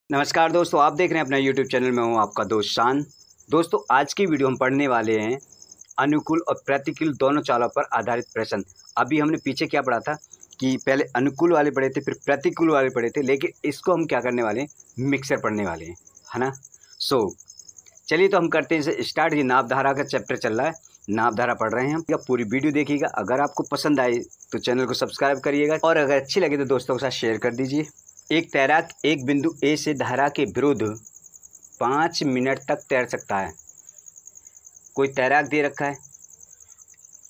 नमस्कार दोस्तों, आप देख रहे हैं अपना यूट्यूब चैनल में हूं आपका दोस्त शान। दोस्तों, आज की वीडियो हम पढ़ने वाले हैं अनुकूल और प्रतिकूल दोनों चालों पर आधारित प्रश्न। अभी हमने पीछे क्या पढ़ा था कि पहले अनुकूल वाले पढ़े थे, फिर प्रतिकूल वाले पढ़े थे, लेकिन इसको हम क्या करने वाले हैं, मिक्सर पढ़ने वाले हैं, है ना। चलिए तो हम करते हैं इसे स्टार्ट। ये नाभधारा का चैप्टर चल रहा है, नाभधारा पढ़ रहे हैं हम। पूरी वीडियो देखिएगा। अगर आपको पसंद आए तो चैनल को सब्सक्राइब करिएगा और अगर अच्छी लगे तो दोस्तों के साथ शेयर कर दीजिए। एक तैराक एक बिंदु ए से धारा के विरुद्ध 5 मिनट तक तैर सकता है। कोई तैराक दे रखा है,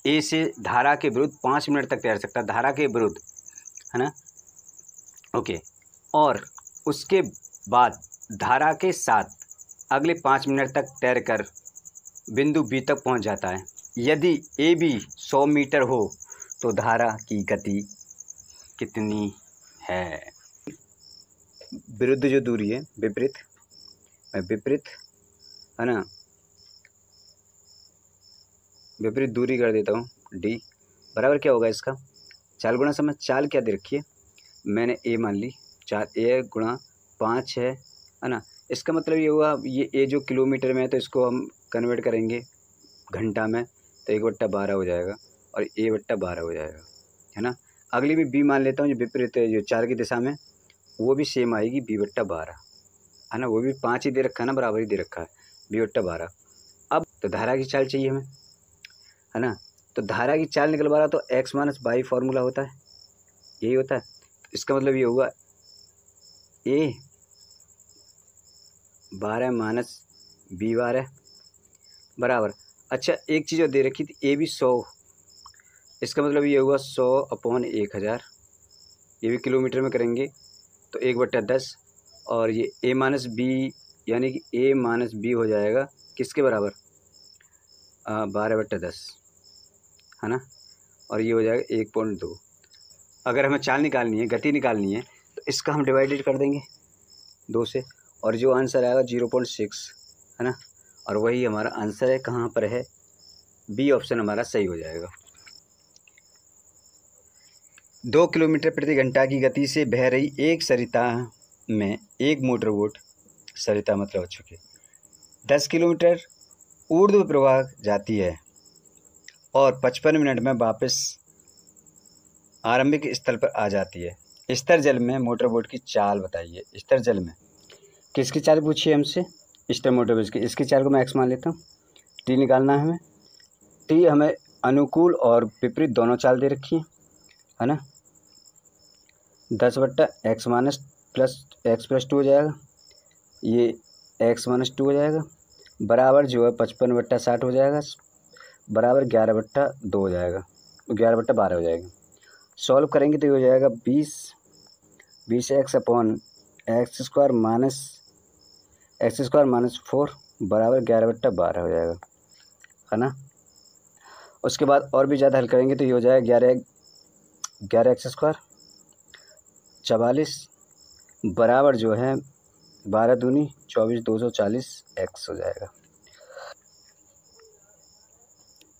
ए से धारा के विरुद्ध 5 मिनट तक तैर सकता है, धारा के विरुद्ध, है ना। ओके, और उसके बाद धारा के साथ अगले 5 मिनट तक तैरकर बिंदु बी तक पहुंच जाता है। यदि ए बी 100 मीटर हो तो धारा की गति कितनी है। विरुद्ध जो दूरी है, विपरीत, है ना, विपरीत दूरी कर देता हूँ, डी बराबर क्या होगा इसका, चाल गुणा समय। चाल क्या दे रखी है, मैंने ए मान ली, 4a गुणा 5 है ना। इसका मतलब ये हुआ, ये ए जो किलोमीटर में है तो इसको हम कन्वर्ट करेंगे घंटा में, तो 1/12 हो जाएगा और a/12 हो जाएगा, है ना। अगली भी बी मान लेता हूँ, जो विपरीत है, जो 4 की दिशा में, वो भी सेम आएगी, b/12, है ना। वो भी 5 ही दे रखा है ना, बराबर ही दे रखा है, b/12। अब तो धारा की चाल चाहिए हमें, है ना। तो धारा की चाल निकलवा रहा तो x - y फार्मूला होता है, यही होता है। इसका मतलब ये होगा a 12 - b12 बराबर। अच्छा, एक चीज़ और दे रखी थी, a भी 100, इसका मतलब ये होगा 100/1000। ये भी किलोमीटर में करेंगे तो 1/10, और ये a - b यानी कि a - b हो जाएगा किसके बराबर, 12/10, है ना। और ये हो जाएगा 1.2। अगर हमें चाल निकालनी है, गति निकालनी है, तो इसका हम डिवाइडेड कर देंगे 2 से, और जो आंसर आएगा 0.6, है ना। और वही हमारा आंसर है, कहाँ पर है, बी ऑप्शन हमारा सही हो जाएगा। 2 किलोमीटर प्रति घंटा की गति से बह रही एक सरिता में एक मोटर बोट, सरिता मतलब चुके 10 किलोमीटर ऊर्ध्व प्रवाह जाती है और 55 मिनट में वापस आरंभिक स्थल पर आ जाती है। स्तर जल में मोटर बोट की चाल बताइए। स्तर जल में किसकी चाल पूछी है हमसे, स्तर मोटर बोट की। इसकी चाल को मैं x मान लेता हूँ, टी निकालना है हमें। टी हमें अनुकूल और विपरीत दोनों चाल दे रखी है ना। 10/x + 2 हो जाएगा, ये x - 2 हो जाएगा, बराबर जो है 55/60 हो जाएगा, बराबर 11/2 हो जाएगा, 11/12 हो जाएगा। सॉल्व करेंगे तो ये हो जाएगा 20x/(x² - 4) बराबर 11/12 हो जाएगा, है ना। उसके बाद और भी ज़्यादा हल करेंगे तो ये हो जाएगा 11x² 44 बराबर जो है 12 दूनी 24, 240 x हो जाएगा।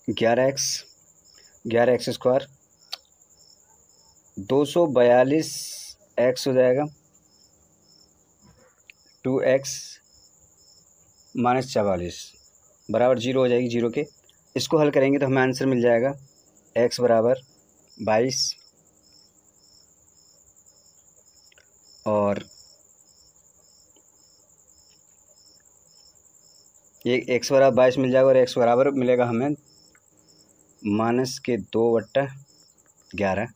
11x² 242 x हो जाएगा, 2x - 44 बराबर 0 हो जाएगी, 0 के। इसको हल करेंगे तो हमें आंसर मिल जाएगा x बराबर 22 और ये x बराबर 22 मिल जाएगा, और x बराबर मिलेगा हमें -2/11,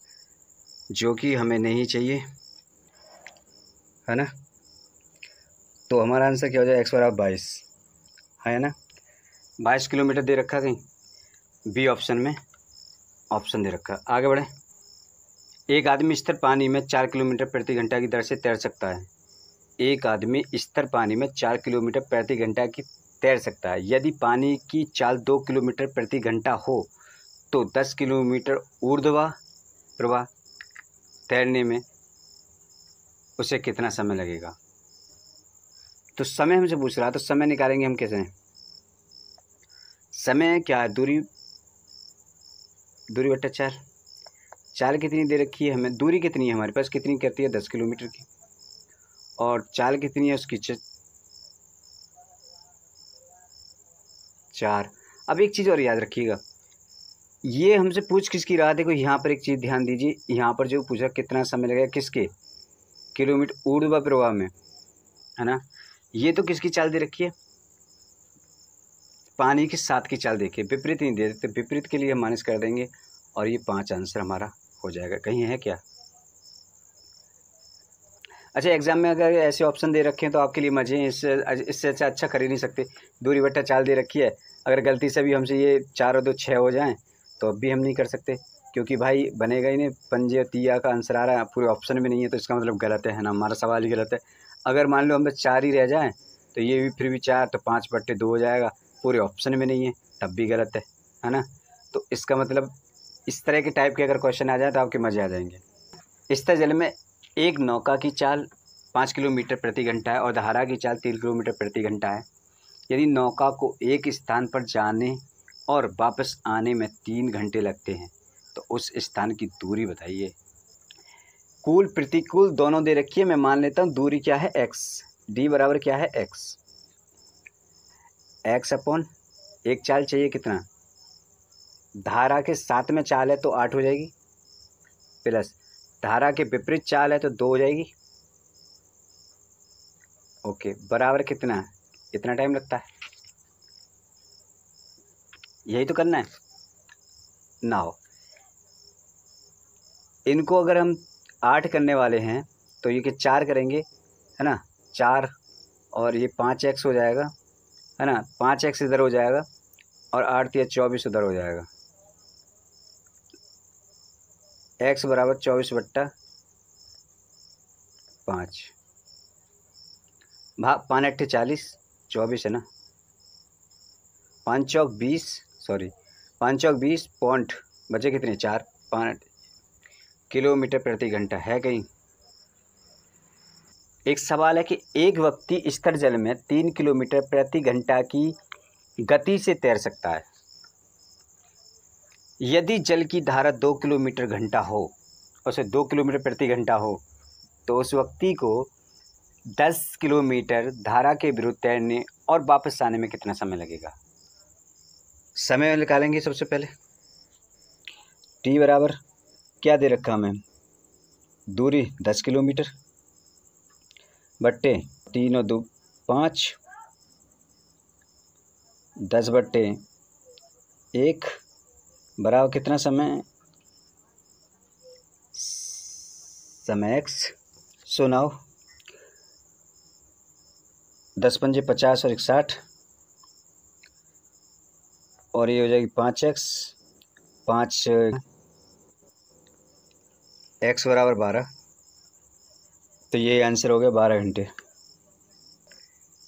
जो कि हमें नहीं चाहिए, है ना। तो हमारा आंसर क्या हो जाएगा, x बराबर 22, है ना। 22 किलोमीटर दे रखा, कहीं बी ऑप्शन में ऑप्शन दे रखा। आगे बढ़े। एक आदमी स्थिर पानी में 4 किलोमीटर प्रति घंटा की दर से तैर सकता है। एक आदमी स्थिर पानी में 4 किलोमीटर प्रति घंटा की तैर सकता है। यदि पानी की चाल 2 किलोमीटर प्रति घंटा हो तो 10 किलोमीटर ऊर्ध्व प्रवाह तैरने में उसे कितना समय लगेगा। तो समय हमसे पूछ रहा है, तो समय निकालेंगे हम कैसे। समय क्या है, दूरी 4, चाल कितनी दे रखी है हमें, दूरी कितनी है हमारे पास, कितनी करती है 10 किलोमीटर की, और चाल कितनी है उसकी 4। अब एक चीज़ और याद रखिएगा, ये हमसे पूछ किसकी रहा, देखो यहाँ पर एक चीज़ ध्यान दीजिए, यहाँ पर जो पूछा कितना समय लगेगा किसके, किलोमीटर ऊर्ध्व प्रवाह में, है ना। ये तो किसकी चाल दे रखी है, पानी के साथ की चाल देखिए, विपरीत नहीं दे देते, विपरीत के लिए हम माइनस कर देंगे और ये 5 आंसर हमारा हो जाएगा। कहीं है क्या? अच्छा, एग्जाम में अगर ऐसे ऑप्शन दे रखे हैं तो आपके लिए मजे हैं, इससे अच्छा कर ही नहीं सकते। दूरी बट्टा चाल दे रखी है, अगर गलती से भी हमसे ये 4 और 2 6 हो जाएं तो अब भी हम नहीं कर सकते, क्योंकि भाई बनेगा ही नहीं। पंजे तिया का आंसर आ रहा है, पूरे ऑप्शन में नहीं है, तो इसका मतलब गलत है ना, हमारा सवाल ही गलत है। अगर मान लो हम 4 ही रह जाएँ तो ये भी फिर भी 4, तो 5/2 हो जाएगा, पूरे ऑप्शन में नहीं है, तब भी गलत है ना। तो इसका मतलब इस तरह के टाइप के अगर क्वेश्चन आ जाए तो आपके मज़े आ जाएंगे। स्थिर जल में एक नौका की चाल 5 किलोमीटर प्रति घंटा है और धारा की चाल 3 किलोमीटर प्रति घंटा है। यदि नौका को एक स्थान पर जाने और वापस आने में 3 घंटे लगते हैं तो उस स्थान की दूरी बताइए। कूल प्रतिकूल दोनों दे रखी है, मैं मान लेता हूँ दूरी क्या है x, d बराबर क्या है x अपॉन एक चाल चाहिए कितना, धारा के साथ में चाल है तो 8 हो जाएगी, प्लस धारा के विपरीत चाल है तो 2 हो जाएगी। ओके, बराबर कितना, इतना टाइम लगता है, यही तो करना है ना। हो इनको अगर हम 8 करने वाले हैं तो ये कि 4 करेंगे, है ना, 4 और ये 5x हो जाएगा, है ना, 5x इधर हो जाएगा और 8 या 24 उधर हो जाएगा। x बराबर 24/5 भाग 5×8 40, 24 है ना, 5 चौक 20, सॉरी 5 चौक 20 पॉइंट बचे कितने 4, 5 किलोमीटर प्रति घंटा है कहीं। एक सवाल है कि एक व्यक्ति स्थिर जल में 3 किलोमीटर प्रति घंटा की गति से तैर सकता है। यदि जल की धारा 2 किलोमीटर घंटा हो, उसे 2 किलोमीटर प्रति घंटा हो, तो उस व्यक्ति को 10 किलोमीटर धारा के विरुद्ध तैरने और वापस आने में कितना समय लगेगा। समय निकालेंगे सबसे पहले। टी बराबर क्या दे रखा हमें, दूरी 10 किलोमीटर बट्टे 3 और 2 5, 10/1 बराबर कितना समय, समय x। सो नाउ 10 पंजे 50 और 1 60 और ये हो जाएगी 5x, 5 x बराबर 12, तो ये आंसर हो गया 12 घंटे।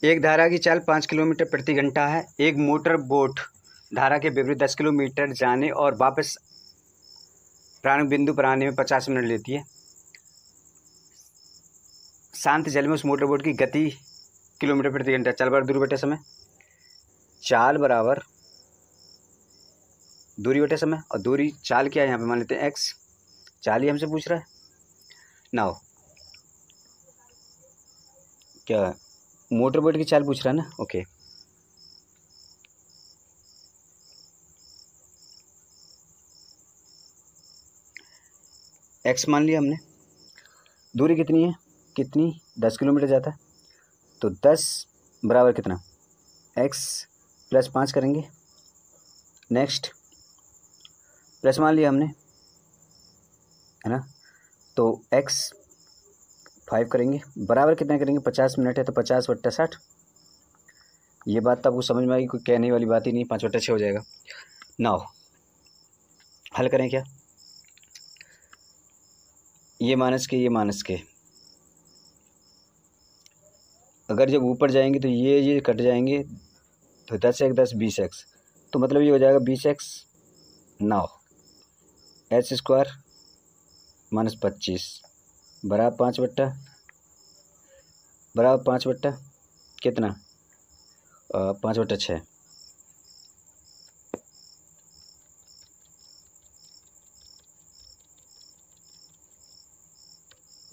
एक धारा की चाल 5 किलोमीटर प्रति घंटा है। एक मोटर बोट धारा के विपरीत 10 किलोमीटर जाने और वापस प्रारंभ बिंदु पर आने में 50 मिनट लेती है। शांत जल में उस मोटर बोट की गति किलोमीटर प्रति घंटा, चाल बराबर दूरी बटे समय, चाल बराबर दूरी बटे समय, और दूरी चाल क्या है यहाँ पे मान लेते हैं x, चाल ही हमसे पूछ रहा है ना, क्या मोटर बोट की चाल पूछ रहा है ना। ओके, x मान लिया हमने, दूरी कितनी है, कितनी 10 किलोमीटर जाता है, तो 10 बराबर कितना x प्लस 5 करेंगे, नेक्स्ट प्लस मान लिया हमने, है ना, तो x 5 करेंगे, बराबर कितना करेंगे, 50 मिनट है तो 50/60। ये बात तो आपको समझ में आएगी, कोई कहने वाली बात ही नहीं, 5/6 हो जाएगा। नाउ हल करें क्या, ये माइनस के ये माइनस के, अगर जब ऊपर जाएंगे तो ये कट जाएंगे, तो 10x 10 20x, तो मतलब ये हो जाएगा 20x। नाउ h² माइनस 25 बराबर 5/, कितना 5/6।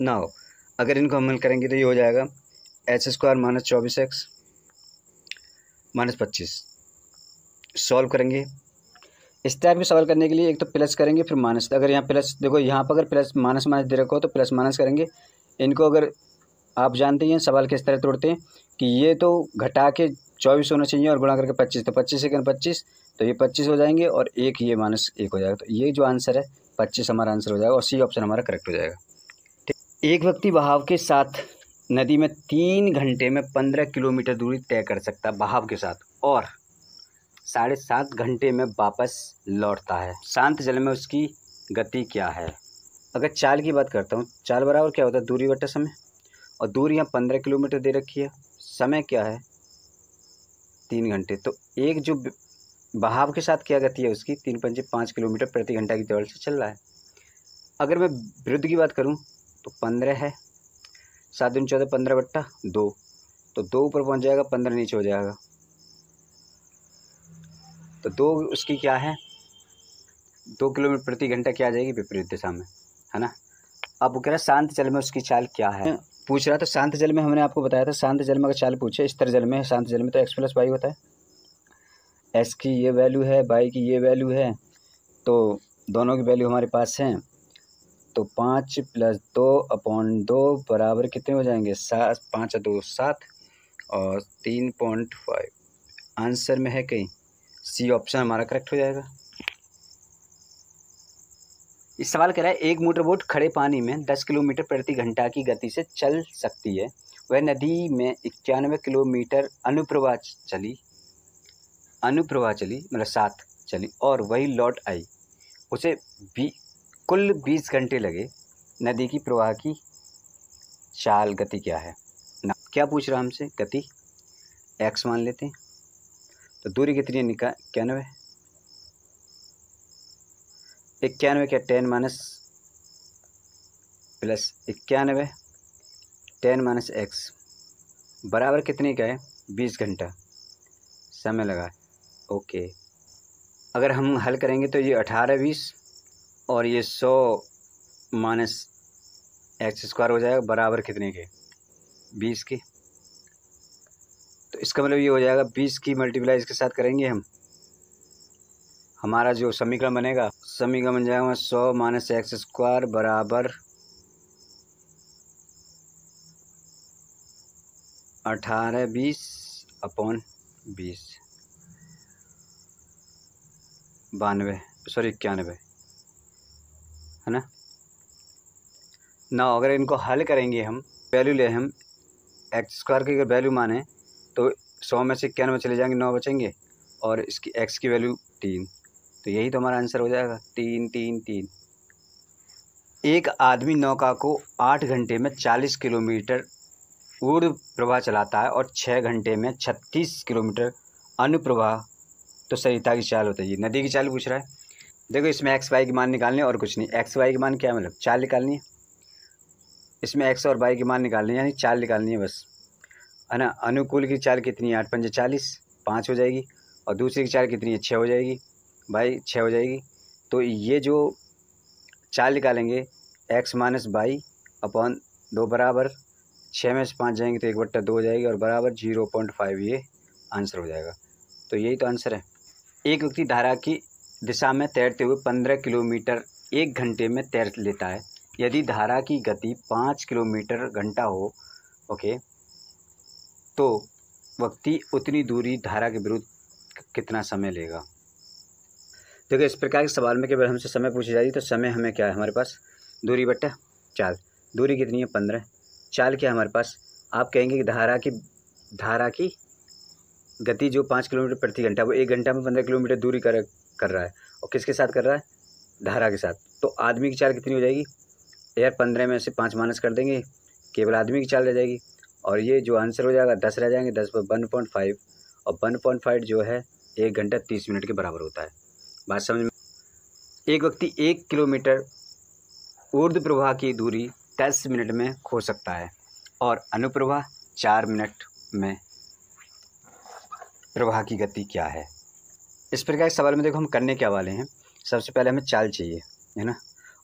नाउ अगर इनको हम हल करेंगे तो ये हो जाएगा h² minus 24x minus 25। Solve करेंगे। इस टाइप के सवाल करने के लिए एक तो प्लस करेंगे फिर माइनस। अगर यहाँ प्लस देखो, यहाँ पर अगर प्लस माइनस माइनस दे रखो तो प्लस माइनस करेंगे। इनको अगर आप जानते हैं सवाल किस तरह तोड़ते हैं कि ये तो घटा के 24 होना चाहिए और गुणा करके 25, तो 25 सेकंड 25, तो ये 25 हो जाएंगे और एक ये माइनस 1 हो जाएगा। तो ये जो आंसर है 25 हमारा आंसर हो जाएगा और सी ऑप्शन हमारा करेक्ट हो जाएगा। ठीक। एक व्यक्ति बहाव के साथ नदी में 3 घंटे में 15 किलोमीटर दूरी तय कर सकता है बहाव के साथ, और 7.5 घंटे में वापस लौटता है। शांत जल में उसकी गति क्या है? अगर चाल की बात करता हूँ, चाल बराबर क्या होता है? दूरी बटा समय, और दूरी यहाँ 15 किलोमीटर दे रखी है, समय क्या है? 3 घंटे। तो एक जो बहाव के साथ क्या गति है उसकी, 3 पंजे 5 किलोमीटर प्रति घंटा की दौड़ से चल रहा है। अगर मैं विरुद्ध की बात करूँ तो 15 है, 7 दूनी 14, 15 बट्टा 2, तो 2 ऊपर पहुँच जाएगा, 15 नीचे हो जाएगा। तो 2 उसकी क्या है, 2 किलोमीटर प्रति घंटा क्या आ जाएगी? विपरीत दिशा में, है ना। अब वो कह रहा है शांत जल में उसकी चाल क्या है पूछ रहा था। शांत जल में हमने आपको बताया था, शांत जल में अगर चाल पूछे, स्थिर जल में, शांत जल में तो x + y होता है। s की ये वैल्यू है, y की ये वैल्यू है, तो दोनों की वैल्यू हमारे पास हैं। तो 5 + 2/2 बराबर कितने हो जाएंगे? 7, 5 2 7 और 3.5। आंसर में है कहीं सी ऑप्शन हमारा करेक्ट हो जाएगा। इस सवाल कह रहा है एक मोटर बोट खड़े पानी में 10 किलोमीटर प्रति घंटा की गति से चल सकती है। वह नदी में 91 किलोमीटर अनुप्रवाह चली मतलब 7 चली और वही लौट आई। उसे कुल 20 घंटे लगे। नदी की प्रवाह की चाल गति क्या है? ना क्या पूछ रहा हमसे? गति x मान लेते हैं। तो दूरी कितनी है? 91। 91 क्या 10 माइनस प्लस 91 10 माइनस x बराबर कितने का है? 20 घंटा समय लगा। ओके। अगर हम हल करेंगे तो ये 18 20 और ये 100 माइनस x² हो जाएगा बराबर कितने के? 20 के। तो इसका मतलब ये हो जाएगा 20 की मल्टीप्लाई इसके साथ करेंगे हम, हमारा जो समीकरण बनेगा, समीकरण बन जाएगा 100 माइनस x² बराबर 18 20/20 91, है ना। अगर इनको हल करेंगे हम, वैल्यू ले हम x² की अगर वैल्यू माने तो 100 में से 91 चले जाएंगे, 9 बचेंगे और इसकी x की वैल्यू 3, तो यही तो हमारा आंसर हो जाएगा 3 3 3। एक आदमी नौका को 8 घंटे में 40 किलोमीटर ऊर्ध्व प्रवाह चलाता है और 6 घंटे में 36 किलोमीटर अनुप्रवाह, तो सरिता की चाल बताइए। नदी की चाल पूछ रहा है। देखो इसमें x y की मान निकालनी है और कुछ नहीं। x y की मान क्या है? मतलब चाल निकालनी है। इसमें x और y की मान निकालनी है, यानी चाल निकालनी है बस, है ना। अनुकूल की चाल कितनी है? 8 पंजे 40, 5 हो जाएगी, और दूसरी की चाल कितनी है? 6 हो जाएगी, भाई 6 हो जाएगी। तो ये जो चाल निकालेंगे x माइनस y/2 बराबर 6 में से 5 जाएंगे तो 1/2 हो जाएगी और बराबर 0.5, ये आंसर हो जाएगा। तो यही तो आंसर है। एक व्यक्ति धारा की दिशा में तैरते हुए 15 किलोमीटर 1 घंटे में तैर लेता है। यदि धारा की गति 5 किलोमीटर घंटा हो, ओके, तो व्यक्ति उतनी दूरी धारा के विरुद्ध कितना समय लेगा? देखो इस प्रकार के सवाल में केवल हमसे समय पूछी जाएगी, तो समय हमें क्या है हमारे पास? दूरी बट्टा चाल। दूरी कितनी है? 15। चाल क्या है हमारे पास? आप कहेंगे कि धारा की गति जो 5 किलोमीटर प्रति घंटा, वो 1 घंटा में 15 किलोमीटर दूरी कर रहा है, और किसके साथ कर रहा है? धारा के साथ। तो आदमी की चाल कितनी हो जाएगी यार? 15 में से 5 माइनस कर देंगे, केवल आदमी की चाल रह जाएगी, और ये जो आंसर हो जाएगा 10 रह जाएंगे, 10 पर 1.5, और 1.5 जो है 1 घंटा 30 मिनट के बराबर होता है। बात समझ में? एक व्यक्ति 1 किलोमीटर ऊर्ध्व प्रवाह की दूरी 10 मिनट में खो सकता है और अनुप्रवाह 4 मिनट में। प्रवाह की गति क्या है? इस प्रकार के सवाल में देखो हम करने क्या वाले हैं। सबसे पहले हमें चाल चाहिए, है ना,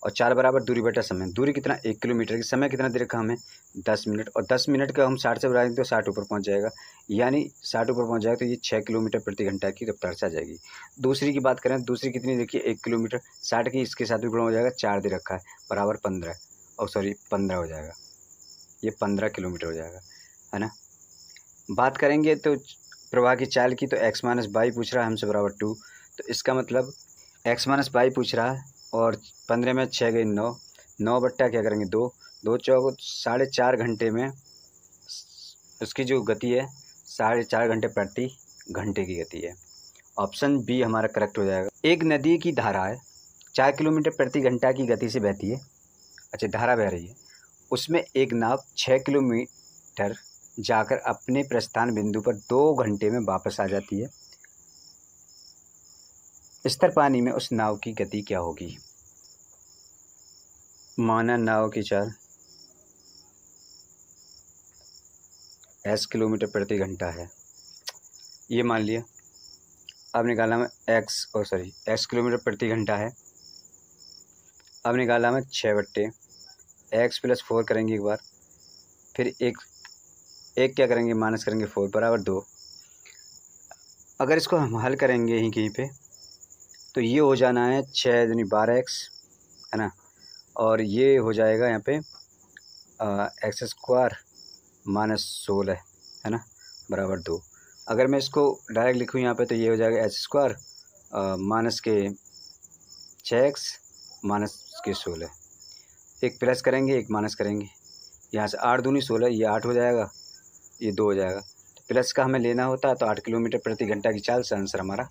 और 4 बराबर दूरी बटा समय। दूरी कितना 1 किलोमीटर की, समय कितना दे रखा हमें 10 मिनट, और 10 मिनट का हम 60 से बढ़ा देंगे तो 60 ऊपर पहुंच जाएगा, यानी 60 ऊपर पहुंच जाएगा तो ये 6 किलोमीटर प्रति घंटा की रफ्तार से आ जाएगी। दूसरी की बात करें, दूसरी कितनी देखिए 1 किलोमीटर, 60 की इसके साथ भी गुणा हो जाएगा, 4 दे रखा है बराबर 15, और सॉरी 15 हो जाएगा, ये 15 किलोमीटर हो जाएगा, है ना। बात करेंगे तो प्रवाह की चाल की, तो x माइनस बाई पूछ रहा है हमसे बराबर 2, तो इसका मतलब x माइनस बाई पूछ रहा है, और 15 में 6 गई 9, 9 बट्टा क्या करेंगे 2, 2 चौक 4.5 घंटे में उसकी जो गति है 4.5 घंटे प्रति घंटे की गति है। ऑप्शन बी हमारा करेक्ट हो जाएगा। एक नदी की धाराएं 4 किलोमीटर प्रति घंटा की गति से बहती है, अच्छा धारा बह रही है, उसमें एक नाव 6 किलोमीटर जाकर अपने प्रस्थान बिंदु पर 2 घंटे में वापस आ जाती है, स्थिर पानी में उस नाव की गति क्या होगी। माना नाव की चाल s किलोमीटर प्रति घंटा है, ये मान लिया। अब निकालना में x किलोमीटर प्रति घंटा है। अब निकालना में 6 बट्टे x प्लस 4 करेंगे एक बार, फिर एक क्या करेंगे माइनस करेंगे 4 बराबर 2। अगर इसको हम हल करेंगे यहीं कहीं पे तो ये हो जाना है 6 दूनी 12x, है ना, और ये हो जाएगा यहाँ पे एक्स स्क्वायर माइनस 16, है ना, बराबर 2। अगर मैं इसको डायरेक्ट लिखूँ यहाँ पे तो ये हो जाएगा एच स्क्वायर माइनस के 6x माइनस के 16, एक प्लस करेंगे एक माइनस करेंगे, यहाँ से 8 दूनी 16, ये 8 हो जाएगा, ये 2 हो जाएगा, तो प्लस का हमें लेना होता तो 8 किलोमीटर प्रति घंटा की चाल से आंसर हमारा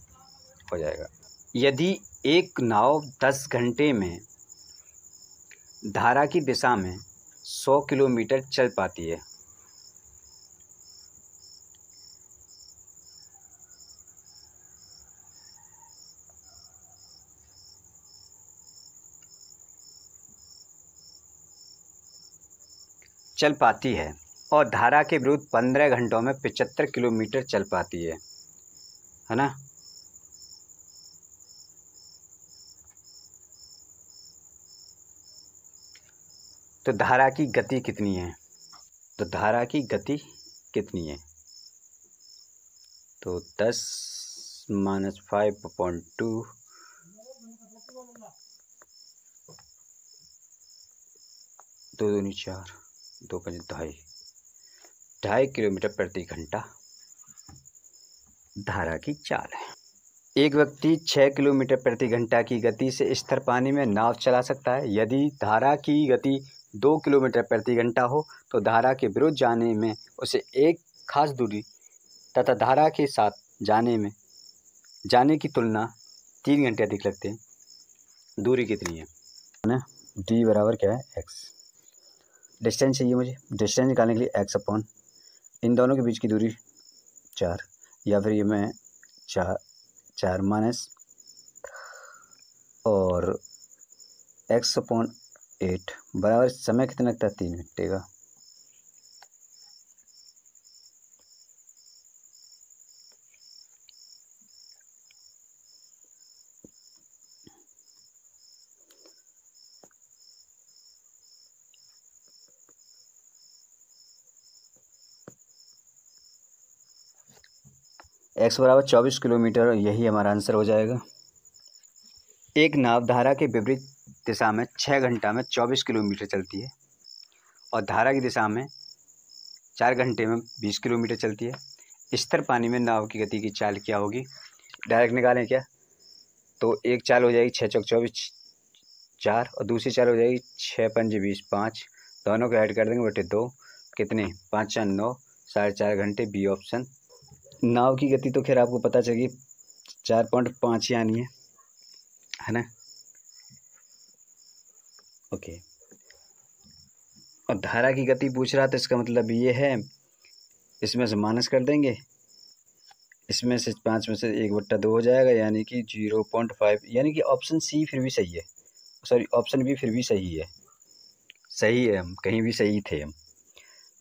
हो जाएगा। यदि एक नाव 10 घंटे में धारा की दिशा में 100 किलोमीटर चल पाती है, और धारा के विरुद्ध 15 घंटों में 75 किलोमीटर चल पाती है ना, तो धारा की गति कितनी है, तो धारा की गति कितनी है, तो 10 माइनस 5/2 2 दूनी 4 2 5 2.5 किलोमीटर प्रति घंटा धारा की चाल है। एक व्यक्ति 6 किलोमीटर प्रति घंटा की गति से स्थिर पानी में नाव चला सकता है। यदि धारा की गति 2 किलोमीटर प्रति घंटा हो तो धारा के विरुद्ध जाने में उसे एक खास दूरी तथा धारा के साथ जाने की तुलना 3 घंटे अधिक लगते हैं। दूरी कितनी है ना, डी बराबर क्या है x, डिस्टेंस चाहिए मुझे, डिस्टेंस निकालने के लिए x अपॉन इन दोनों के बीच की दूरी 4, या फिर ये मैं 4 माइनस और x अपॉन 8 बराबर समय कितना लगता है 3 घंटे का। x बराबर 24 किलोमीटर, यही हमारा आंसर हो जाएगा। एक नाव धारा के विपरीत दिशा में 6 घंटा में 24 किलोमीटर चलती है और धारा की दिशा में 4 घंटे में 20 किलोमीटर चलती है। स्थिर पानी में नाव की गति की चाल क्या होगी, डायरेक्ट निकालें क्या, तो एक चाल हो जाएगी 6 चौक 24 4, और दूसरी चाल हो जाएगी 6 पंजे 20 5, दोनों को ऐड कर देंगे बटे 2, कितने 5 4 9, 4.5 घंटे, बी ऑप्शन। नाव की गति तो खैर आपको पता चलिए 4.5 ही आनी है ना, ओके। और धारा की गति पूछ रहा था, इसका मतलब ये है इसमें से माइनस कर देंगे, इसमें से 5 में से 1/2 हो जाएगा, यानी कि 0.5, यानी कि ऑप्शन सी फिर भी सही है, सॉरी ऑप्शन बी फिर भी सही है, हम कहीं भी सही थे हम,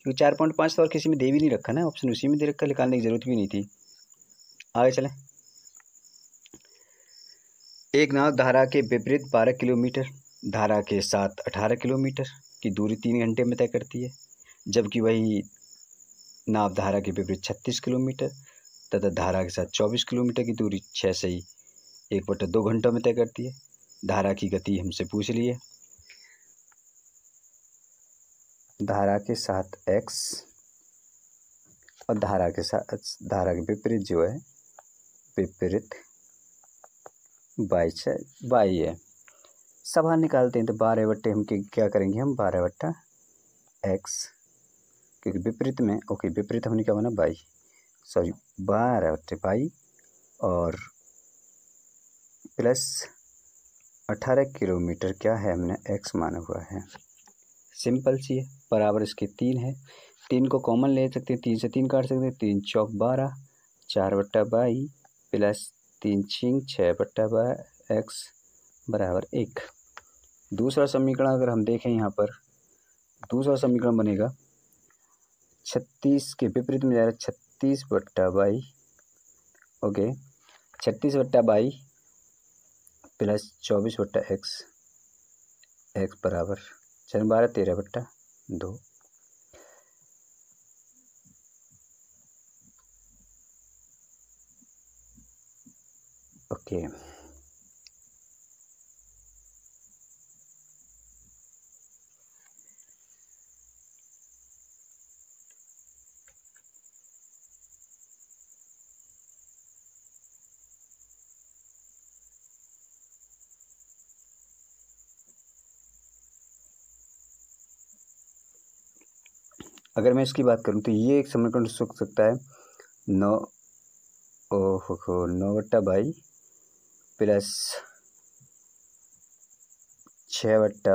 क्योंकि 4.5 तो और किसी में दे भी नहीं रखा ना, ऑप्शन उसी में दे रखा, निकालने की ज़रूरत भी नहीं थी। आगे चलें। एक नाव धारा के विपरीत 12 किलोमीटर धारा के साथ 18 किलोमीटर की दूरी 3 घंटे में तय करती है, जबकि वही नाव धारा के विपरीत 36 किलोमीटर तथा धारा के साथ 24 किलोमीटर की दूरी 6 से ही 1/2 घंटों में तय करती है। धारा की गति हमसे पूछ ली है। धारा के साथ x और धारा के विपरीत जो है विपरीत y है। सभा निकालते हैं तो 12 बट्टे हम क्या करेंगे, हम 12 बट्टा x, क्योंकि विपरीत में विपरीत हमने क्या माना 12 बट्टे y और प्लस 18 किलोमीटर क्या है हमने x माना हुआ है। सिंपल सी है, बराबर इसके 3 है। 3 को कॉमन ले सकते हैं, 3 से 3 काट सकते हैं, 3 चौक 12, 4 बट्टा 22 प्लस 3 छिंग 6 बट्टा x बराबर 1। दूसरा समीकरण अगर हम देखें यहाँ पर, दूसरा समीकरण बनेगा 36 के विपरीत में जाएगा 36 बट्टा 22, 36 बट्टा 22 प्लस 24 बट्टा x बराबर 12 13 बट्टा 2। अगर मैं इसकी बात करूं तो ये एक समीकरण सूख सकता है 9 बट्टा 22 प्लस 6 बट्टा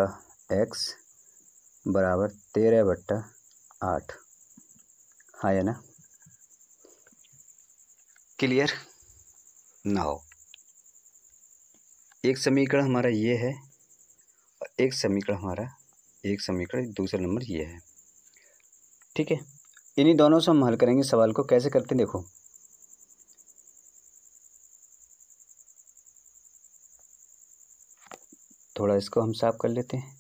x बराबर 13 बट्टा 8। हाँ है ना, क्लियर ना हो। एक समीकरण हमारा ये है और एक समीकरण दूसरा नंबर ये है, ठीक है। इन्हीं दोनों से हम हल करेंगे सवाल को। कैसे करते हैं देखो, थोड़ा इसको हम साफ कर लेते हैं।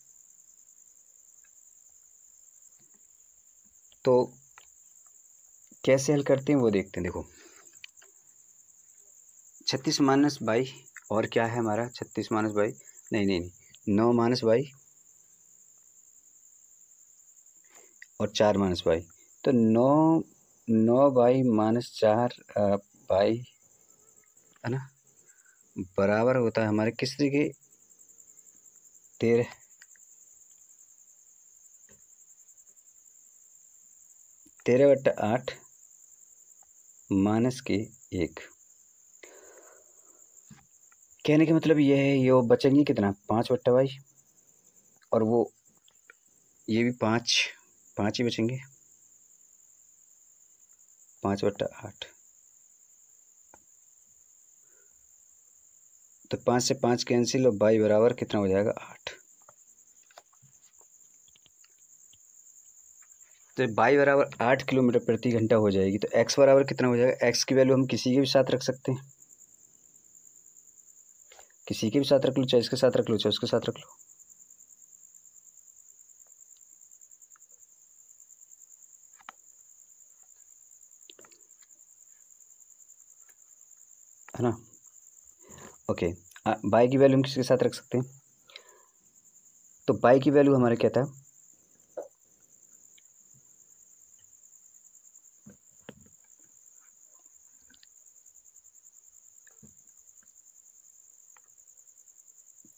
तो कैसे हल करते हैं वो देखते हैं। देखो 36 माइनस 22 और क्या है हमारा 36 माइनस 22 नहीं 9 माइनस 22 और 4 माइनस 22, तो 9 22 माइनस 4 22 है ना, बराबर होता है हमारे किस तरीके 13 बट्टा 8 माइनस के 1। कहने का मतलब ये है, ये बचेंगे कितना 5 बट्टा 22 और वो ये भी 5 ही बचेंगे, 5 बट्टा 8। तो 5 से 5 कैंसिल और y बराबर कितना हो जाएगा 8। तो y बराबर 8 किलोमीटर प्रति घंटा हो जाएगी। तो x बराबर कितना हो जाएगा, x की वैल्यू हम किसी के भी साथ रख सकते हैं, किसी के भी साथ रख लो, चाहे इसके साथ रख लो, चाहे उसके साथ रख लो, है ना। ओके, y की वैल्यू हम किसके साथ रख सकते हैं, तो y की वैल्यू हमारा क्या था,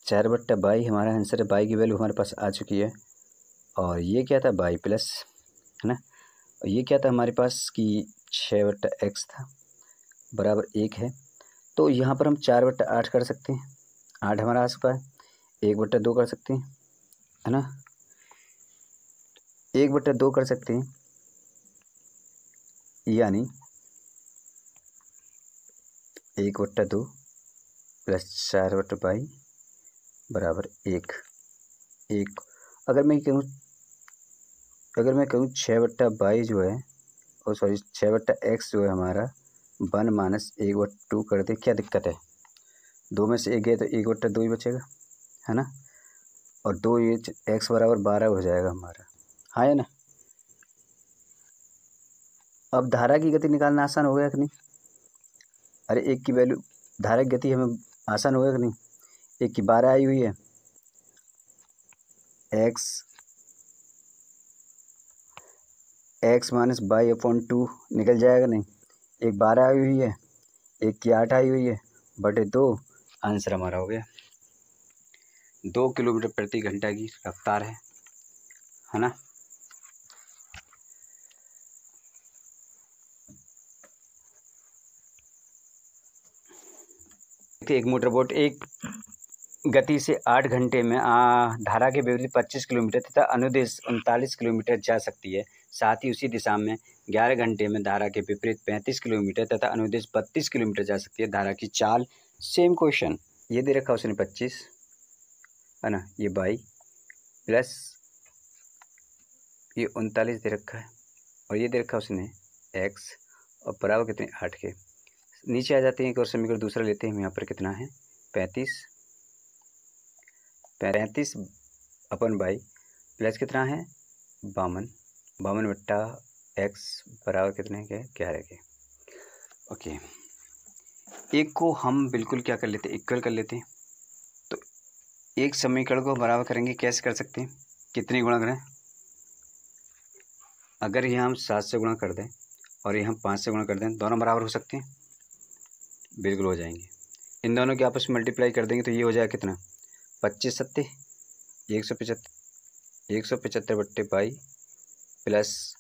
चार बट्टा 22 हमारा आंसर है। y की वैल्यू हमारे पास आ चुकी है। और ये क्या था y प्लस, है ना, और ये क्या था हमारे पास कि 6 बट्टा x था बराबर 1 है। तो यहाँ पर हम 4 बट्टा 8 कर सकते हैं, 8 हमारा आ चुका है। 1 बट्टा 2 कर सकते हैं, है ना, 1 बट्टा 2 कर सकते हैं, यानी 1 बट्टा 2 प्लस 4 बट्टा 22 बराबर 1। अगर मैं कहूँ 6 बट्टा 22 जो है, 6 बट्टा x जो है हमारा 1 माइनस 1 बट्टा 2 कर दे, क्या दिक्कत है, 2 में से 1 गया तो 1 बट्टा 2 ही बचेगा, है ना। और 2 ये x बराबर 12 हो जाएगा हमारा, हाँ है ना। अब धारा की गति निकालना आसान हो गया कि नहीं? अरे एक की वैल्यू, धारा की गति हमें आसान हो गया कि नहीं? एक की 12 आई हुई है, x माइनस बाई अपॉन 2 निकल जाएगा नहीं। एक 12 आई हुई है, एक की 8 आई हुई है, बटे 2, आंसर हमारा हो गया। 2 किलोमीटर प्रति घंटा की रफ्तार है ना। एक मोटरबोट एक गति से 8 घंटे में धारा के विपरीत 25 किलोमीटर तथा अनुदिश 39 किलोमीटर जा सकती है। साथ ही उसी दिशा में 11 घंटे में धारा के विपरीत 35 किलोमीटर तथा अनुदिश 32 किलोमीटर जा सकती है। धारा की चाल, सेम क्वेश्चन, ये दे रखा उसने 25 है ना, ये बाई प्लस ये 39 दे रखा है, और ये दे रखा उसने x, और बराबर कितने 8 के। नीचे आ जाते हैं, एक और समीकरण दूसरा लेते हैं हम। यहाँ पर कितना है 35 अपन बाई प्लस कितना है 52 बट्टा x बराबर कितने के 11 के। ओके, एक को हम बिल्कुल क्या कर लेते हैं, इक्वल कर लेते हैं। तो एक समीकरण को बराबर करेंगे, कैसे कर सकते हैं, कितनी गुणा करें? अगर यहाँ हम 7 से गुणा कर दें और यहाँ 5 से गुणा कर दें, दोनों बराबर हो सकते हैं, बिल्कुल हो जाएंगे। इन दोनों के आपस में मल्टीप्लाई कर देंगे तो ये हो जाएगा कितना 25 सत्ते 175 बट्टे बाई प्लस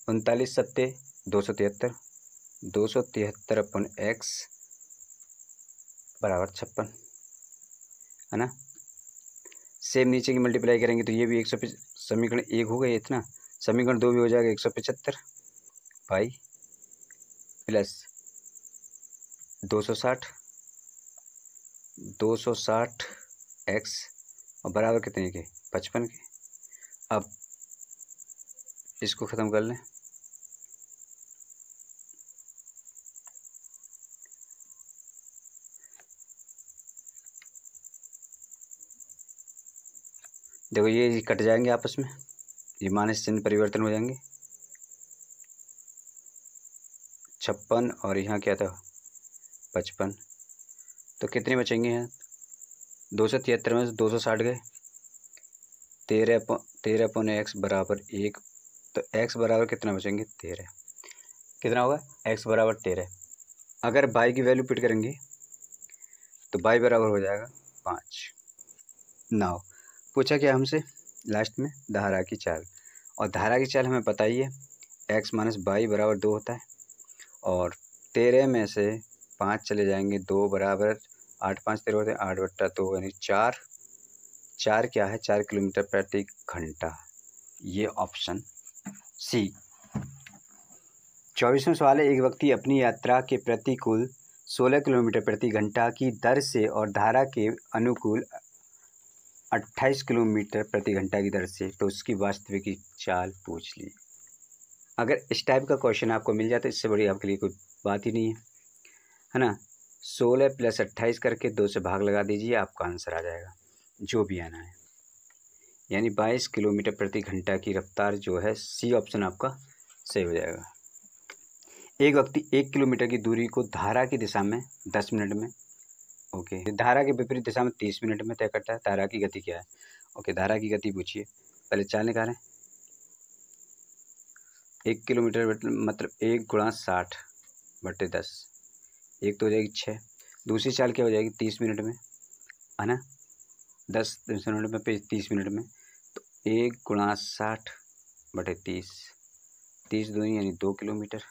39 सत्ते 273 अपन x बराबर 56 है ना। सेम नीचे की मल्टीप्लाई करेंगे तो ये भी 100, समीकरण 1 हो गया इतना, समीकरण 2 भी हो जाएगा 175 बाई प्लस 260 x और बराबर कितने के 55 के। अब इसको ख़त्म कर लें, देखो ये कट जाएंगे आपस में, ये माइनस चिन्ह परिवर्तन हो जाएंगे, 56 और यहाँ क्या था 55, तो कितने बचेंगे यहाँ 273 में से 260 गए, 13 अपॉन एक्स बराबर 1, तो x बराबर कितना बचेंगे 13, कितना होगा x बराबर 13। अगर बाई की वैल्यू पुट करेंगे तो बाई बराबर हो जाएगा 5। नाउ पूछा क्या हमसे लास्ट में धारा की चाल, और धारा की चाल हमें पता ही है x माइनस बाई बराबर 2 होता है, और 13 में से 5 चले जाएंगे 2 बराबर 8 5 13 होते हैं 8 बट्टा 2 यानी 4 क्या है 4 किलोमीटर प्रति घंटा। ये ऑप्शन सी। 24वां सवाल है, एक व्यक्ति अपनी यात्रा के प्रतिकूल 16 किलोमीटर प्रति घंटा की दर से और धारा के अनुकूल 28 किलोमीटर प्रति घंटा की दर से, तो उसकी वास्तविक चाल पूछ ली। अगर इस टाइप का क्वेश्चन आपको मिल जाए तो इससे बड़ी आपके लिए कोई बात ही नहीं है ना। 16 + 28 करके 2 से भाग लगा दीजिए, आपका आंसर आ जाएगा जो भी आना है, यानी 22 किलोमीटर प्रति घंटा की रफ्तार जो है, सी ऑप्शन आपका सही हो जाएगा। एक व्यक्ति 1 किलोमीटर की दूरी को धारा की दिशा में 10 मिनट में, ओके, धारा के विपरीत दिशा में 30 मिनट में तय करता है। धारा की गति क्या है? ओके, धारा की गति पूछिए, पहले चाल निकालें। 1 किलोमीटर मतलब 1 × 60 बटे 10, एक तो हो जाएगी 6, दूसरी चाल क्या हो जाएगी 30 मिनट में है ना, 10 मिनट में पे 30 मिनट में, तो 1 × 60 बटे 30, 30 दूनी यानी 2 किलोमीटर,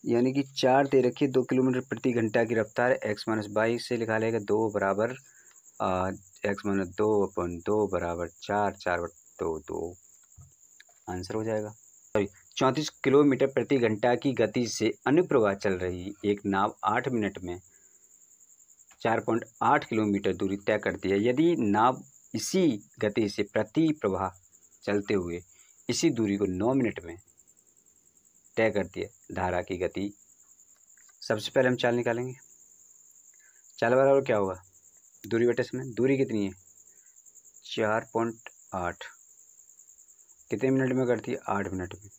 यानी कि 4 दे रखिए 2 किलोमीटर प्रति घंटा की रफ्तार x माइनस 22 से लिखा लेगा 2 बराबर x माइनस 2 अपन 2 बराबर 4 4 बटे 2 आंसर हो जाएगा। 34 किलोमीटर प्रति घंटा की गति से अनुप्रवाह चल रही एक नाव 8 मिनट में 4.8 किलोमीटर दूरी तय करती है। यदि नाव इसी गति से प्रति प्रवाह चलते हुए इसी दूरी को 9 मिनट में तय करती है, धारा की गति। सबसे पहले हम चाल निकालेंगे। चाल बराबर क्या होगा दूरी बटे समय, दूरी कितनी है 4.8 कितने मिनट में करती है? 8 मिनट में।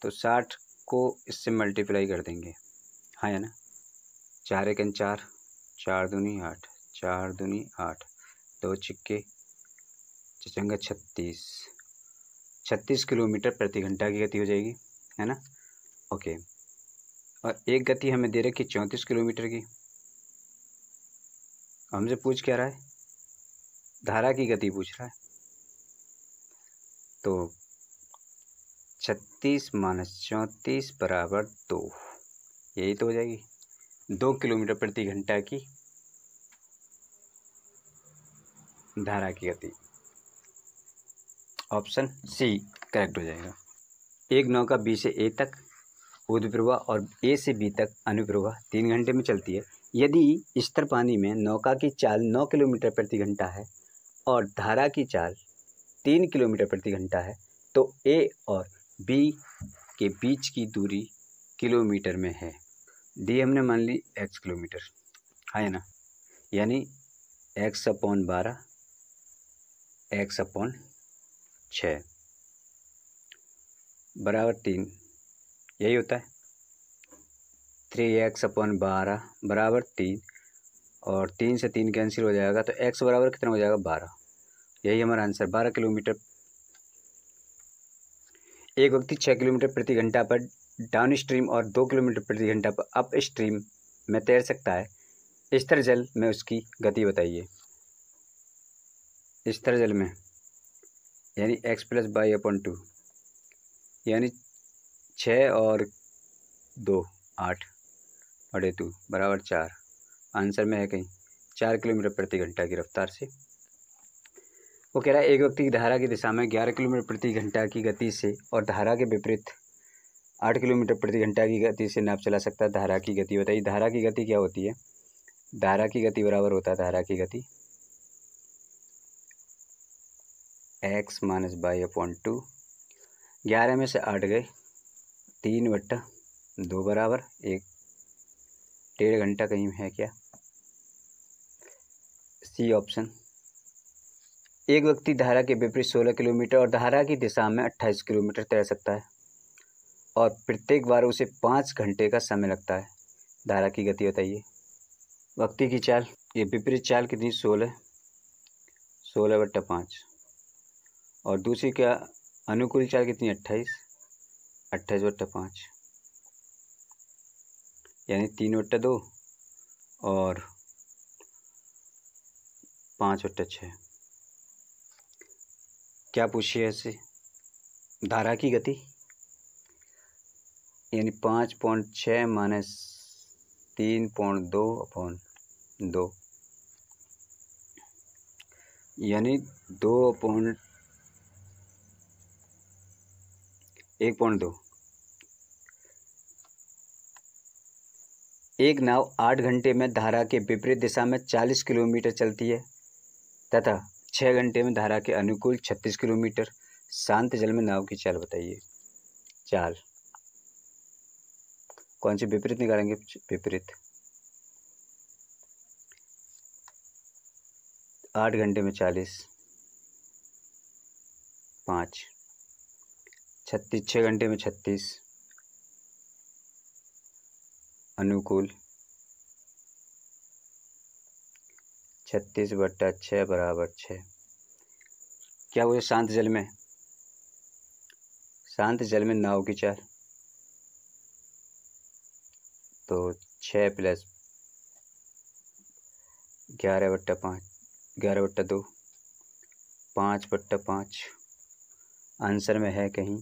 तो 60 को इससे मल्टीप्लाई कर देंगे, हाँ है ना। 4 एकन 4, 4 दूनी 8, 4 दूनी 8, 2 छिक्के चचंगा 36 किलोमीटर प्रति घंटा की गति हो जाएगी, है ना। ओके, और एक गति हमें दे रखी 34 किलोमीटर की। हमसे पूछ क्या रहा है? धारा की गति पूछ रहा है। तो 36 माइनस 34 बराबर 2, यही तो हो जाएगी। 2 किलोमीटर प्रति घंटा की धारा की गति। ऑप्शन सी करेक्ट हो जाएगा। एक नौका बी से ए तक ऊर्ध्वप्रवाह और ए से बी तक अनुप्रवाह 3 घंटे में चलती है। यदि स्थिर पानी में नौका की चाल 9 किलोमीटर प्रति घंटा है और धारा की चाल 3 किलोमीटर प्रति घंटा है, तो ए और बी के बीच की दूरी किलोमीटर में है। डी हमने मान ली x किलोमीटर, है ना, यानी x/12 x/6 बराबर 3, यही होता है। 3x/12 बराबर 3, और 3 से 3 कैंसिल हो जाएगा, तो x बराबर कितना हो जाएगा? 12। यही हमारा आंसर, 12 किलोमीटर। एक व्यक्ति 6 किलोमीटर प्रति घंटा पर डाउन स्ट्रीम और 2 किलोमीटर प्रति घंटा पर अप स्ट्रीम में तैर सकता है। स्थिर जल में उसकी गति बताइए। स्थिर जल में यानी x + y/2, यानी 6 और 2 8 बटे 2 बराबर 4। आंसर में है कहीं 4 किलोमीटर प्रति घंटा की रफ्तार से। वो कह रहा है एक व्यक्ति की धारा की दिशा में 11 किलोमीटर प्रति घंटा की गति से और धारा के विपरीत 8 किलोमीटर प्रति घंटा की गति से नाव चला सकता है। धारा की गति बताइए। धारा की गति क्या होती है? धारा की गति बराबर होता है धारा की गति x - y/2। 11 में से 8 गए, 3/2 बराबर 1। 1.5 घंटा कहीं है क्या? C option. एक व्यक्ति धारा के विपरीत 16 किलोमीटर और धारा की दिशा में 28 किलोमीटर तैर सकता है और प्रत्येक बार उसे 5 घंटे का समय लगता है। धारा की गति बताइए। व्यक्ति की चाल, ये विपरीत चाल कितनी? 16/5, और दूसरी क्या अनुकूल चाल कितनी? 28/5, यानी 3/2 और 5/6। क्या पूछिए ऐसे? धारा की गति यानी 5.6 माइनस 3.2/2, यानी 1.2। एक नाव 8 घंटे में धारा के विपरीत दिशा में 40 किलोमीटर चलती है तथा 6 घंटे में धारा के अनुकूल 36 किलोमीटर। शांत जल में नाव की चाल बताइए। चाल कौन सी विपरीत निकालेंगे? विपरीत। 8 घंटे में 40, 5, 36, 6 घंटे में 36, अनुकूल 36/6 बराबर 6। क्या वो शांत जल में? शांत जल में नाव की चाल तो 6 + 11/5, 11/2, 5/5। आंसर में है कहीं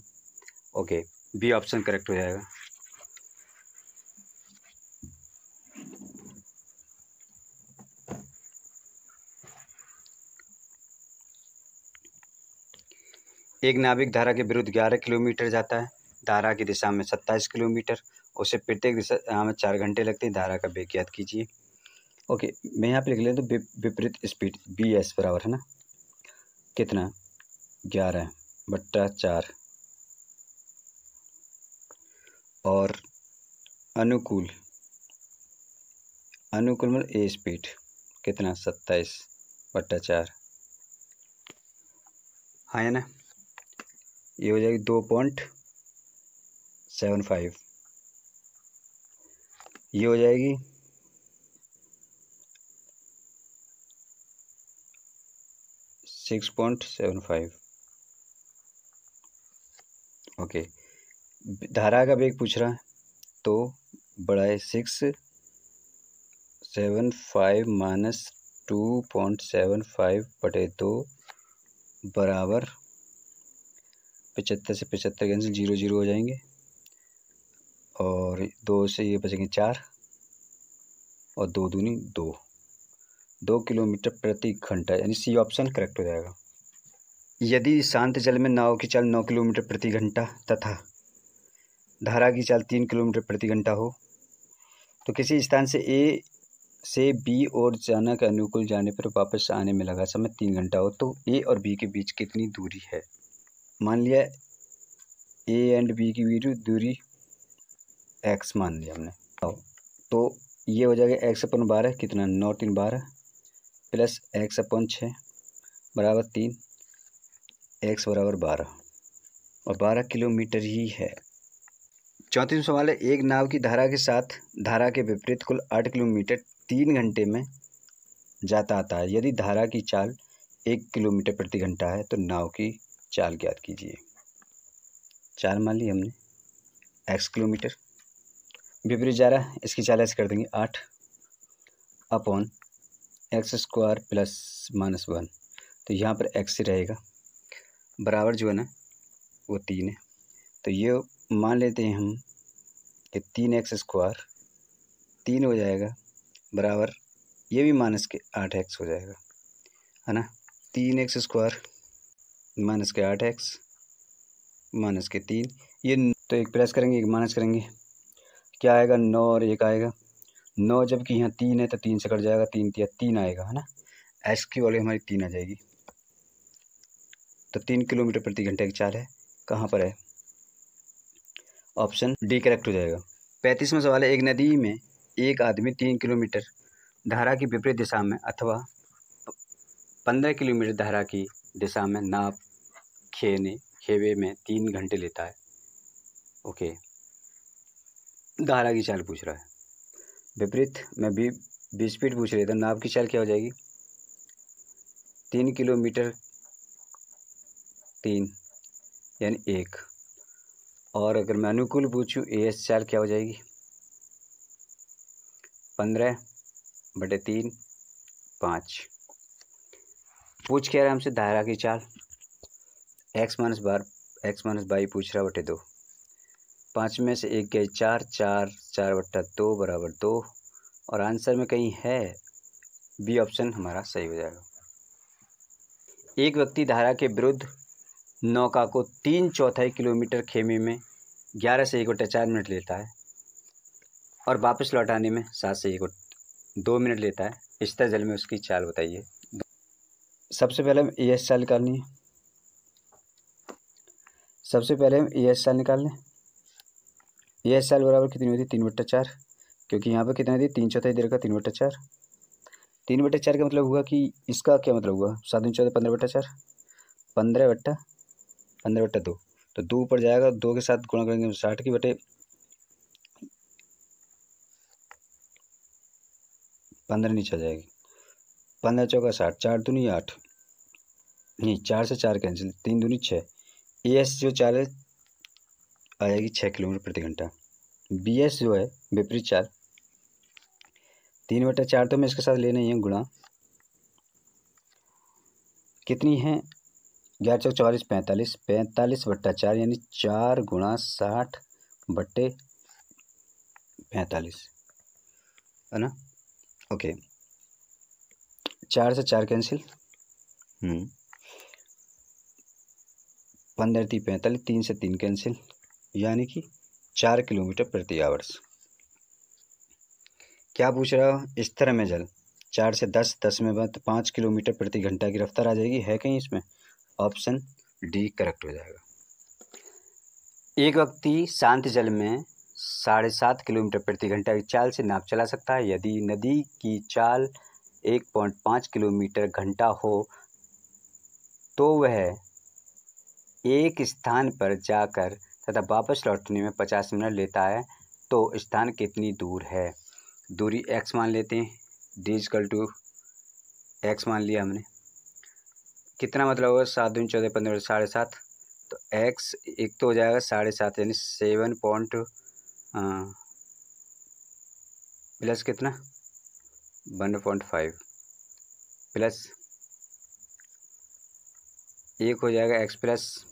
ओके, बी ऑप्शन करेक्ट हो जाएगा। एक नाविक धारा के विरुद्ध 11 किलोमीटर जाता है, धारा की दिशा में 27 किलोमीटर, उसे प्रत्येक दिशा में 4 घंटे लगते हैं। धारा का वेग ज्ञात कीजिए। ओके, मैं यहाँ पे लिख लेता हूँ विपरीत स्पीड BS बराबर है ना कितना? 11/4, और अनुकूल मतलब A स्पीड कितना? 27/4। हाँ है ना, ये हो जाएगी 2.75, ये हो जाएगी 6.75। ओके, धारा का वेग पूछ रहा है तो बड़ा है 675 माइनस 2.75/2 बराबर 75 से 75 कैंसिल, 0 0 हो जाएंगे और 2 से ये बचेंगे 4 और 2 दूनी 2 किलोमीटर प्रति घंटा, यानी सी ऑप्शन करेक्ट हो जाएगा। यदि शांत जल में नाव की चाल 9 किलोमीटर प्रति घंटा तथा धारा की चाल 3 किलोमीटर प्रति घंटा हो तो किसी स्थान से ए से बी और जाना के अनुकूल जाने पर वापस आने में लगा समय 3 घंटा हो तो ए और बी के बीच कितनी दूरी है। मान लिया ए एंड बी की दूरी एक्स मान लिया हमने, तो ये हो जाएगा x/12 कितना 9 3 12 प्लस x/6 बराबर 3, x बराबर 12 और 12 किलोमीटर ही है। 34वां सवाल है, एक नाव की धारा के साथ धारा के विपरीत कुल 8 किलोमीटर 3 घंटे में जाता आता है। यदि धारा की चाल 1 किलोमीटर प्रति घंटा है तो नाव की चाल ज्ञात कीजिए। चाल मान ली हमने x किलोमीटर, विपरीत जा रहा है, इसकी चाल ऐसे कर देंगे 8 अपॉन x² प्लस -1, तो यहाँ पर x रहेगा बराबर जो है ना वो 3 है, तो ये मान लेते हैं हम कि 3x² 3 हो जाएगा बराबर ये भी माइनस के 8x हो जाएगा, है ना। 3x² माइनस के 8x माइनस के 3, ये तो एक प्लस करेंगे एक माइनस करेंगे, क्या आएगा 9 और 1 आएगा 9, जबकि यहाँ 3 है तो 3 से कट जाएगा, 3 3 3 आएगा, है ना। x की वैल्यू हमारी 3 आ जाएगी, तो 3 किलोमीटर प्रति घंटे की चाल है, कहाँ पर है, ऑप्शन डी करेक्ट हो जाएगा। 35वां सवाल है, एक नदी में एक आदमी 3 किलोमीटर धारा की विपरीत दिशा में अथवा 15 किलोमीटर धारा की दिशा में नाव खेवे में 3 घंटे लेता है। ओके, धारा की चाल पूछ रहा है, विपरीत में भी स्पीड पूछ रही है, तो नाव की चाल क्या हो जाएगी 3 किलोमीटर 3 यानी 1, और अगर मैं अनुकूल पूछूं एस चाल क्या हो जाएगी 15/3 5। पूछ क्या रहा है हमसे धारा की चाल, x - 22 पूछ रहा बटे 2, 5 में से 1 गए 4 4 4/2 बराबर 2, और आंसर में कहीं है बी ऑप्शन हमारा सही हो जाएगा। एक व्यक्ति धारा के विरुद्ध नौका को 3/4 किलोमीटर खेमे में 11 से 1/4 मिनट लेता है और वापस लौटाने में 7 से 1/2 मिनट लेता है, इस तरह जल में उसकी चाल बताइए। सबसे पहले हम ए एस चाल निकालनी है, सबसे पहले हम ए एस चाल निकाल लें। ए एस चाल बराबर कितनी होती है 3/4, क्योंकि यहाँ पर कितना दी 3/4 दे रखा 3/4, 3/4 का मतलब हुआ कि इसका क्या मतलब हुआ 7 × 14 15/4 15/2, तो 2 ऊपर जाएगा, 2 के साथ गुणा करेंगे 60 की बटे 15 नीचे आ जाएगी, 15 चौका 60, 4 दूनी 8, नहीं 4 से 4 कैंसिल, 3 दूनी 6, ए एस जो चाल है आ जाएगी 6 किलोमीटर प्रति घंटा। बी एस जो है विपरीत चाल 3/4, तो मैं इसके साथ लेना ही है गुणा, कितनी है 11 चौक 44 45 45/4 यानी 4 × 60/45, है ना। ओके, 4 से 4 कैंसिल, 15 × 3 45, 3 से 3 कैंसिल, यानी कि 4 किलोमीटर प्रति आवर्स। क्या पूछ रहा है, स्थिर में जल 4 से 10 10 में 5 किलोमीटर प्रति घंटा की रफ्तार आ जाएगी, है कहीं इसमें, ऑप्शन डी करेक्ट हो जाएगा। एक व्यक्ति शांत जल में 7.5 किलोमीटर प्रति घंटा की चाल से नाव चला सकता है। यदि नदी की चाल 1.5 किलोमीटर घंटा हो तो वह एक स्थान पर जाकर तथा वापस लौटने में 50 मिनट लेता है तो स्थान कितनी दूर है। दूरी x मान लेते हैं, d इक्वल टू एक्स मान लिया हमने। कितना मतलब होगा 7 दूनी 14 15 7.5, तो x एक तो हो जाएगा 7.5 यानी 7 पॉइंट प्लस कितना 1.5 प्लस एक हो जाएगा x प्लस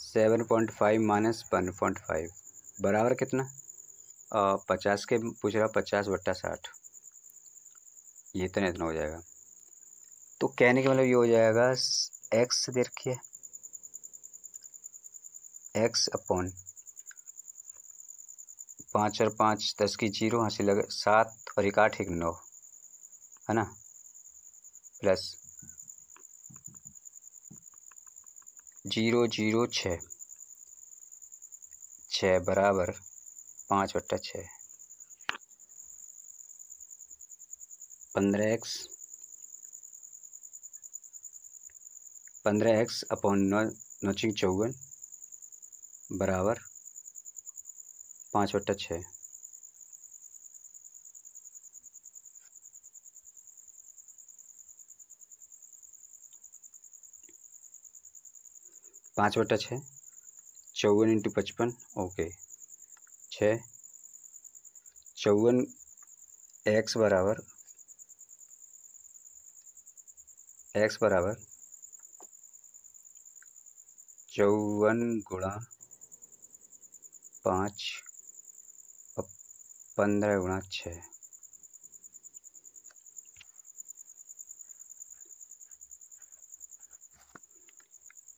7.5 माइनस 1.5 बराबर कितना 50 के पूछ रहा 50/60, ये तो नहीं इतना हो जाएगा। तो कहने का मतलब ये हो जाएगा x दे रखी है x अपॉन 5 और 5 10 की 0 हाँसी लगे 7 और 1 8 1 9 है ना, प्लस 0 0 6 बराबर 5/6 15x अपॉन 9 54 बराबर 5/6। पाँच बटा 6 54 इंटू 55 ओके 6 54 x बराबर 54 गुणा 5 और 15 गुणा 6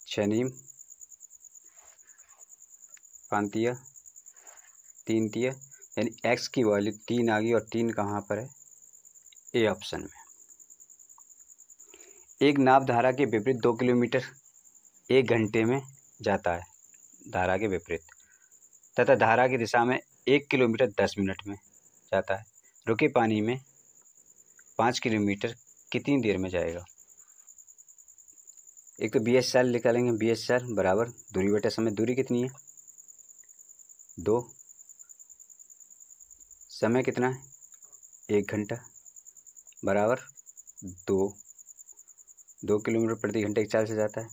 6 5 3 यानी x की वैल्यू 3 आ गई और 3 कहाँ पर है ए ऑप्शन में। एक नाव धारा के विपरीत 2 किलोमीटर 1 घंटे में जाता है, धारा के विपरीत, तथा धारा की दिशा में 1 किलोमीटर 10 मिनट में जाता है। रुके पानी में 5 किलोमीटर कितनी देर में जाएगा। एक तो BS/l निकालेंगे, BS/l बराबर दूरी बटे समय, दूरी कितनी है 2, समय कितना है 1 घंटा बराबर 2 किलोमीटर प्रति घंटे की चाल से जाता है।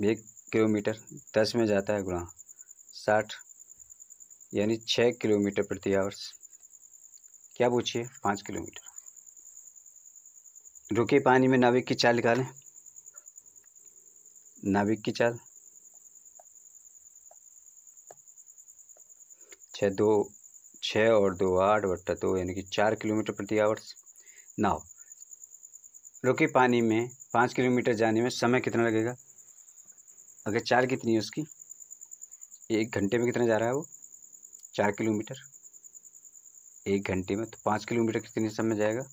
1 किलोमीटर 10 में जाता है गुणा 60 यानी 6 किलोमीटर प्रति आवर्स। क्या पूछिए 5 किलोमीटर। रुके पानी में नाविक की चाल निकालें। नाविक की चाल 6 और 2 8/2 यानी कि 4 किलोमीटर प्रति आवर्स। नाव रुके पानी में 5 किलोमीटर जाने में समय कितना लगेगा। अगर चाल कितनी है उसकी 1 घंटे में कितना जा रहा है वो 4 किलोमीटर 1 घंटे में, तो 5 किलोमीटर कितने समय जाएगा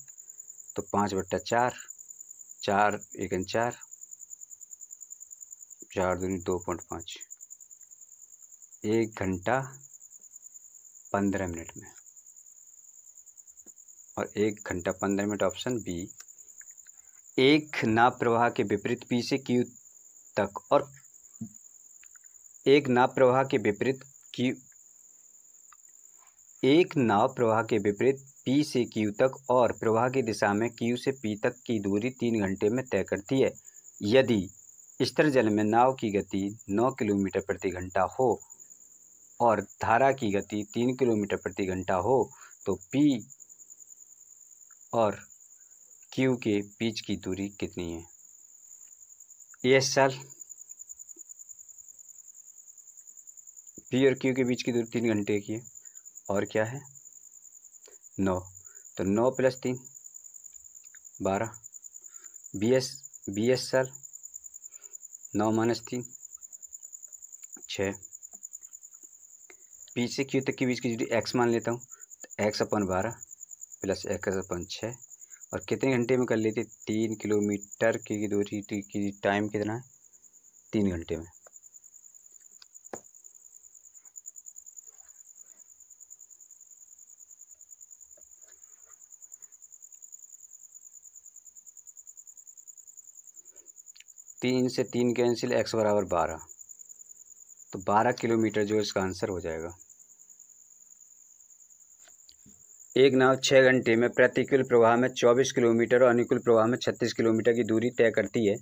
तो 5/4 4 1 4 4 दूनी 2.5 1 घंटा 15 मिनट में, और 1 घंटा 15 मिनट ऑप्शन बी। एक नाव प्रवाह के विपरीत P से Q तक और एक नाव प्रवाह के विपरीत P से Q तक और प्रवाह की दिशा में Q से P तक की दूरी 3 घंटे में तय करती है। यदि स्थिर जल में नाव की गति 9 किलोमीटर प्रति घंटा हो और धारा की गति 3 किलोमीटर प्रति घंटा हो तो P और Q के बीच की दूरी कितनी है। ये साल P और Q के बीच की दूरी 3 घंटे की है और क्या है 9, तो 9 + 3 12 BS साल 9 - 3 6 P से Q तक के बीच की दूरी x मान लेता हूँ, तो x/12 + x/6 और कितने घंटे में कर लेते 3 किलोमीटर की दूरी की टाइम कितना है 3 घंटे में। 3 से 3 कैंसिल, x बराबर 12, तो 12 किलोमीटर जो इसका आंसर हो जाएगा। एक नाव 6 घंटे में प्रतिकूल प्रवाह में 24 किलोमीटर और अनुकूल प्रवाह में 36 किलोमीटर की दूरी तय करती है।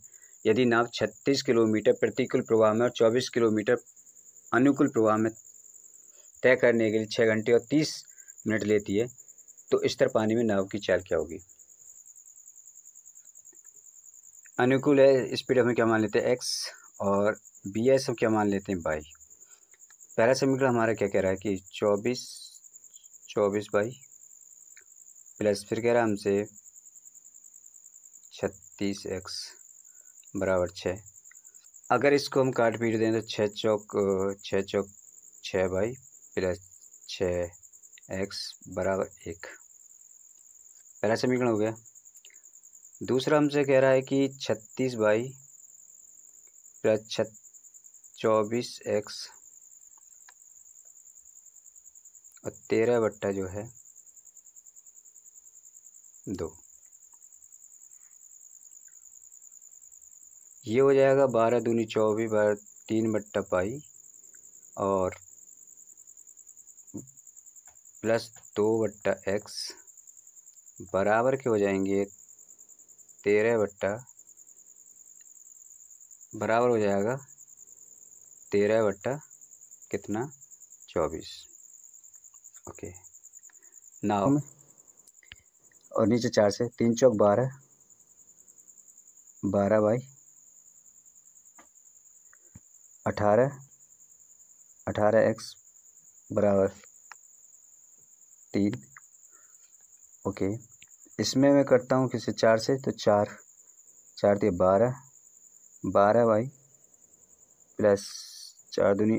यदि नाव 36 किलोमीटर प्रतिकूल प्रवाह में और 24 किलोमीटर अनुकूल प्रवाह में तय करने के लिए 6 घंटे और 30 मिनट लेती है, तो स्थिर पानी में नाव की चाल क्या होगी। अनुकूल है, स्पीड हम क्या मान लेते हैं x, और बी एस हम क्या मान लेते हैं y। पहला समीकरण हमारा क्या कह रहा है कि 24 बाई प्लस फिर कह रहा है हमसे 36x बराबर 6। अगर इसको हम काट पीट दें तो 6 चौक 6 बाई प्लस 6x बराबर 1, पहला समीकरण हो गया। दूसरा हमसे कह रहा है कि 36 बाई प्लस 24x और 13 बट्टा जो है 2, ये हो जाएगा 12 दूनी 24 3 बट्टा पाई और प्लस 2 बट्टा x बराबर के हो जाएंगे 13 बट्टा बराबर हो जाएगा 13 बट्टा कितना 24। ओके, नाउ और नीचे 4 से 3 चौक 12 बाई 18x बराबर 3। ओके, इसमें मैं करता हूँ किसी 4 से, तो 4 दिए 12 बाई प्लस 4 दूनी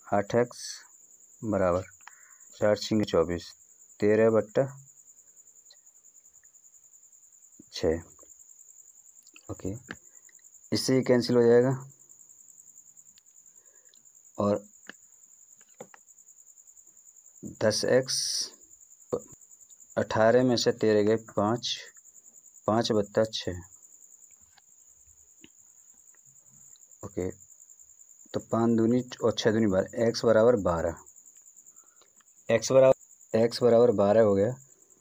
8x बराबर 4 छिंग 24, 13 बट्टा 6। ओके, इससे ये कैंसिल हो जाएगा और 10x 18 में से 13 गए 5 बट्टा 6। ओके, तो 5 दूनी और 6 दूनी 12, x बराबर 12 हो गया।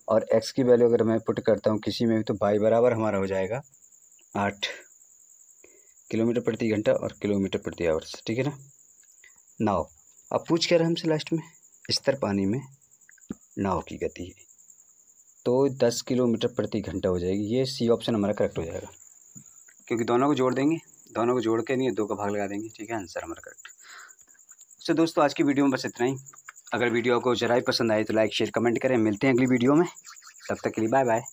और x की वैल्यू अगर मैं पुट करता हूँ किसी में भी, तो y बराबर हमारा हो जाएगा 8 किलोमीटर प्रति घंटा और किलोमीटर प्रति आवर्स, ठीक है ना। नाव अब पूछ कर हमसे लास्ट में स्थिर पानी में नाव की गति है, तो 10 किलोमीटर प्रति घंटा हो जाएगी। ये सी ऑप्शन हमारा करेक्ट हो जाएगा, क्योंकि दोनों को जोड़ देंगे, दोनों को जोड़ के नहीं 2 का भाग लगा देंगे, ठीक है, आंसर हमारा करेक्ट। सो दोस्तों आज की वीडियो में बस इतना ही। अगर वीडियो को जरा ही पसंद आए तो लाइक शेयर कमेंट करें। मिलते हैं अगली वीडियो में, तब तक के लिए बाय बाय।